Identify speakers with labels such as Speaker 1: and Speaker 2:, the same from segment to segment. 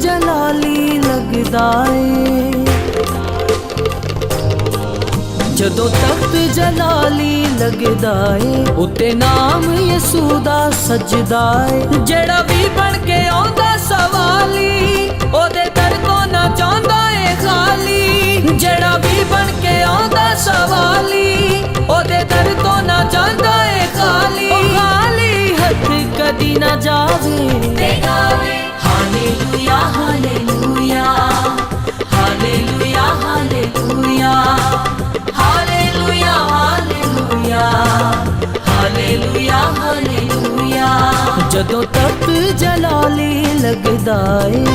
Speaker 1: जलाली लगदा ए। जदों तख्त जलाली लगदा ए उत्ते नाम यसू दा सजदा ए। जेड़ा भी बन के आउंदा सवाली ओदे दर तो ना चाहुंदा ए खाली। जेड़ा भी बन के आउंदा सवाली ओदे दर तो ना चाहुंदा ए खाली। खाली हथ कदी ना जावे ते गावे hallelujah hallelujah hallelujah hallelujah hallelujah hallelujah hallelujah hallelujah. जदों तक जलाली लगदा ए।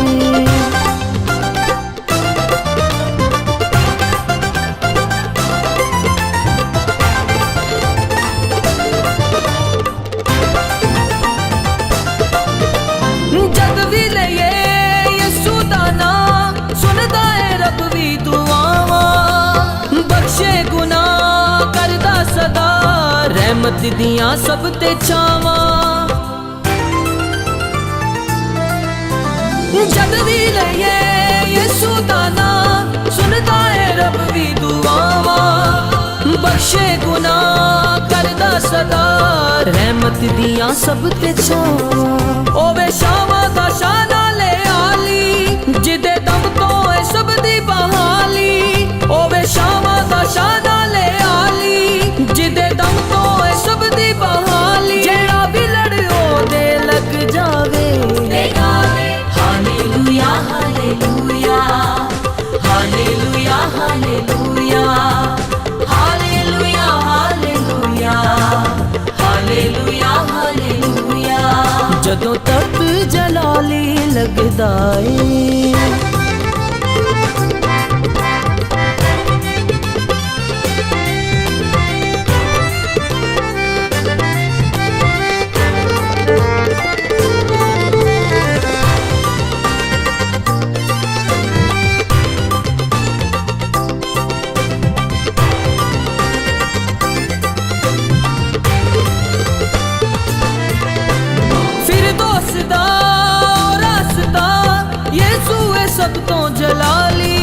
Speaker 1: जद भी लइए यसू दा नाम सुनदा ए रब भी दुआवां। बख्शे गुनाह करदा सदा रहमत दियां सब ते छावां। जद भी लइए यसू दा नाम सुनदा ए रब भी दुआवां। बख्शे गुनाह करदा सदा रहमत दियां सब ते छावां। ओवे शामा दा शाना ले आली जिदे दम तो है सब दी बहाली। ओवे शामा दा शाना ले आली जिदे दम तो है सब दी बहाली। जेड़ा भी लड़ो दे लग जावे ते गावे hallelujah hallelujah hallelujah hallelujah hallelujah hallelujah hallelujah hallelujah. जदों तक जलाली लगदा ए। सब तो जलाली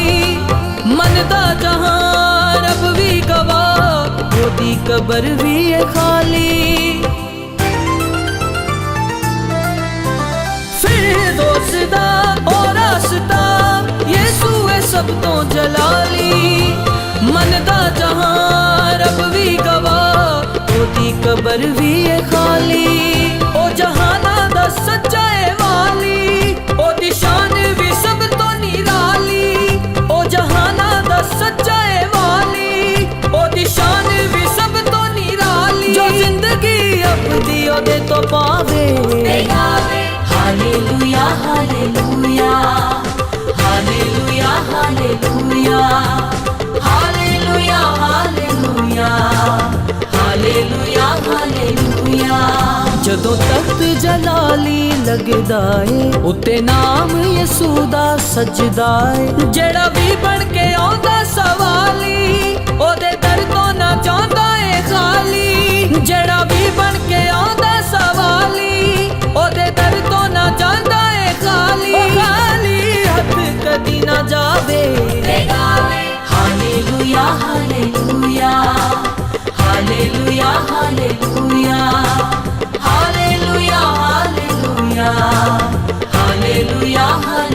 Speaker 1: मन दा जहां रब भी गवाह ओदी कबर भी है खाली। फिर दोस्ता और रास्ता यीशु है सब तो जलाली। मन दा जहां रब भी गवाह ओदी कबर भी है खाली। ओ जहाना दा सच्चा है वाली ओदी शान भी सब तो निराली। ओ जहाना दा सच्चा है वाली ओदी शान भी सब तो निराली। जो जिंदगी अपनी ओदे तो पावे ते गावे hallelujah hallelujah hallelujah hallelujah hallelujah hallelujah hallelujah hallelujah. जदों तख्त जलाली लगदा ए उत्ते नाम यसू दा सजदा ए। जेड़ा भी बन के आउंदा सवाली ओदे दर तो ना चाहुंदा ए खाली। जेड़ा भी बन के आउंदा सवाली ओदे दर तो ना चाहुंदा ए खाली। खाली हथ कदी ना जावे ते गावे hallelujah hallelujah hallelujah hallelujah hallelujah hallelujah hallelujah hallelujah.